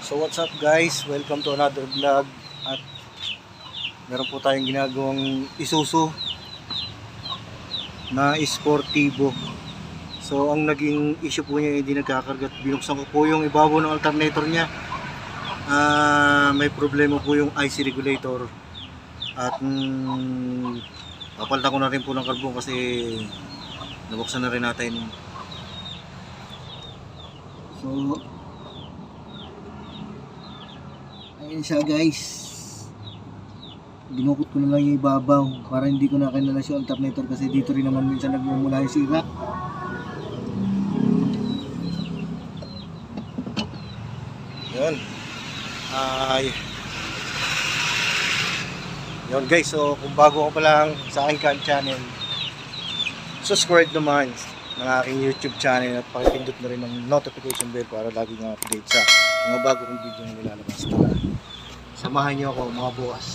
So what's up guys, welcome to another vlog. At meron po tayong ginagawang Isuzu na Sportivo. So ang naging issue po niya, hindi nagkakarga. Binuksan ko po yung ibabaw ng alternator niya. May problema po yung IC regulator. At papalitan ko na rin po ng karbon kasi nabuksan na rin natin. So ayun siya guys, ginukot ko na lang yung ibabaw para hindi ko na kailangan yung alternator kasi dito rin naman minsan nagmumula yung sira. Yun yun guys, so kung bago ka pa lang sa aking channel, subscribe naman ng aking YouTube channel at pakipindot na rin ng notification bell para lagi nga update sa mga bago kong video na nilalabas. Samahan niyo ako mga bukas.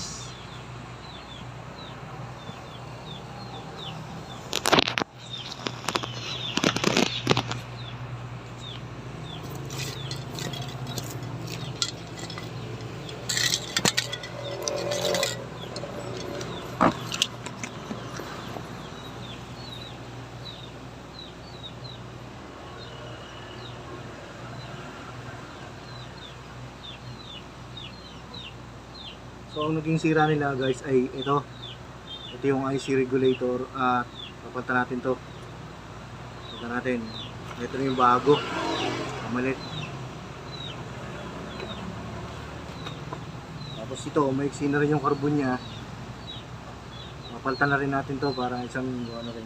So ang naging sira nila guys ay ito yung IC regulator at papalitan natin to. Papalitan natin. Ito na yung bago, kamalit. Tapos ito, maiksi na rin yung carbon nya. Papalitan na rin natin to para isang ano rin.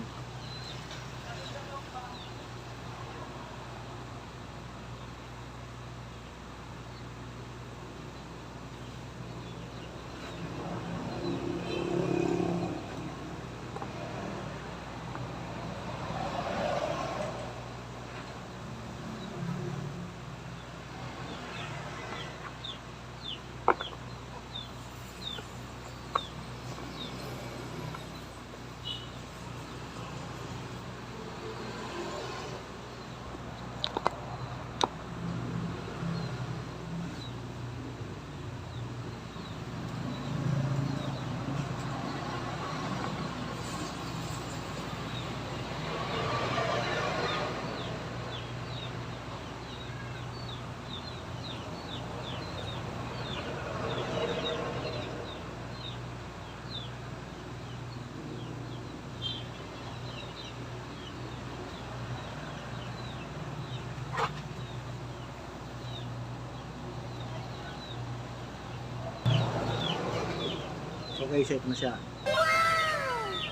So guys, ito na siya.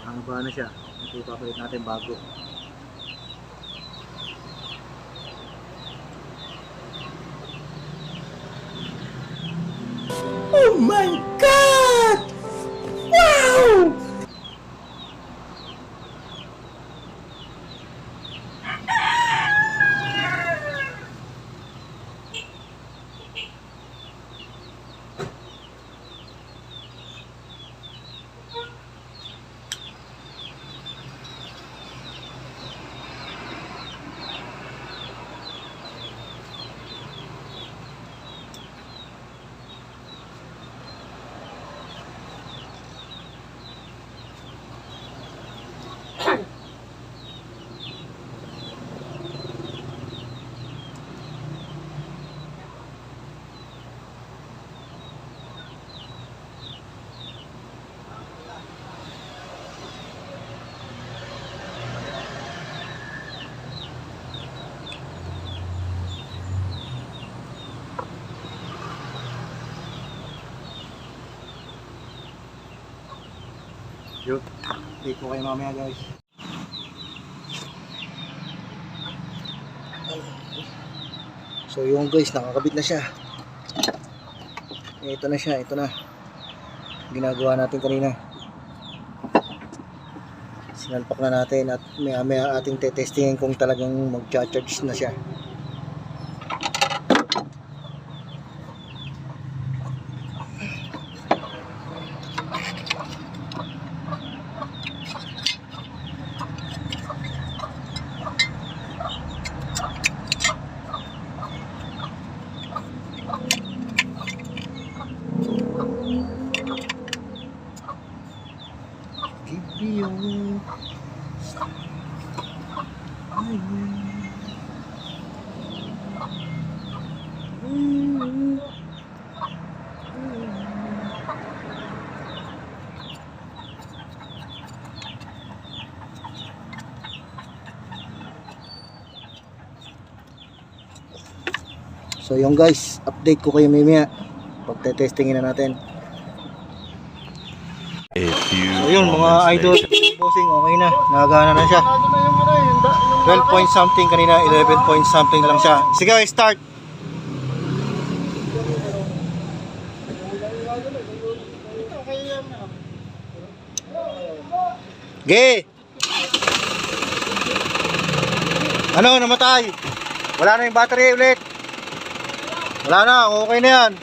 Ang ba na siya. Ito ipapalit natin bago. Oh my God! Wow! Yun, take ko kayo mamaya guys. So yung guys, nakakabit na siya. Ito na siya, ito na. Ginagawa natin kanina. Sinalpak na natin at maya ating tetestingin kung talagang mag-charge na siya. So yung guys, update ko kayo mamaya pag testingin na natin. So yun mga idol, bossing, okay na, nagana na siya. 12 point something kanina, 11 point something lang siya. Sige guys, start. Ge! Ano, namatay? Wala na yung battery ulit. Wala na, okay na yan.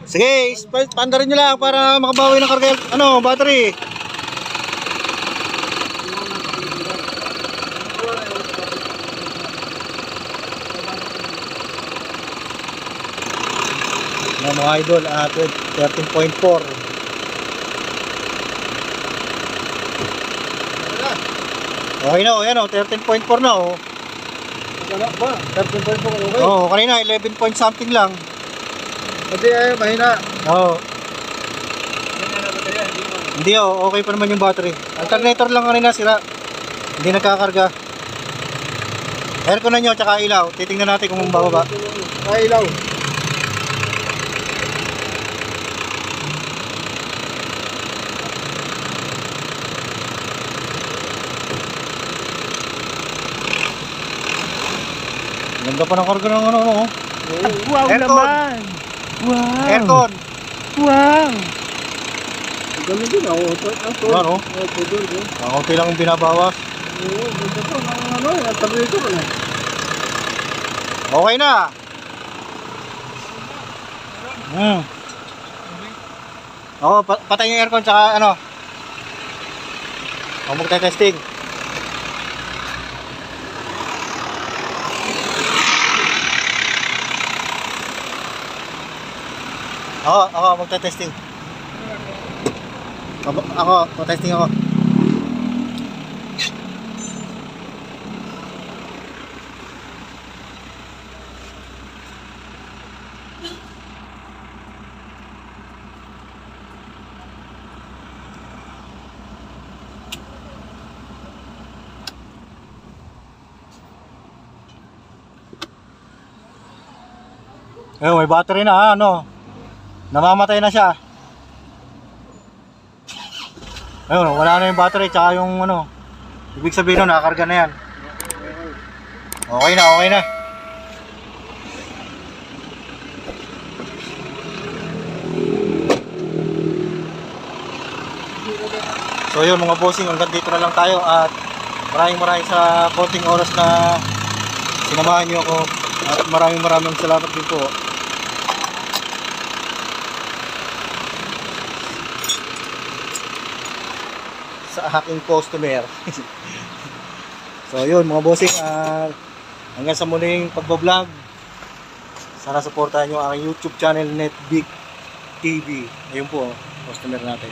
Sige, panda rin nyo lang para makabawi ng karga, ano, battery. Mga idol, 13.4. Okay na, yan o, 13.4 na o. Wala ba? 13.4 okay? Oo, kanina 11 point something lang. Kasi mahina. Oo. Hindi o, okay pa naman yung battery. Alternator lang kanina sira. Hindi nagkakarga. Aircon na nyo, tsaka ilaw. Titingnan natin kung bababa. Ilaw. Ganda pa ng karga ng ano. Wow Aircon. naman. Wow. Aircon. Wow. Ganda din ako. Ano? Kakunti lang yung binabawas. Oo, ganda to. Ano, alternator na. Okay na. Oo, patay yung aircon tsaka ano. Magte-testing. Ako magte-testing. Ako, magte-testing ako. May battery na, ano. Namamatay na siya. Ayun, wala na yung battery tsaka yung ano. Ibig sabihin nun, nakakarga na yan. Okay na, okay na. So yun mga bossing, hanggang dito na lang tayo. At maraming sa konting oras na sinamahan nyo ako. At maraming salamat din po sa aking customer. So yun mga bossing, hanggang sa muling pagbablog, sana supportahan nyo ang aking YouTube channel, NetBig TV. Ayun po, customer natin.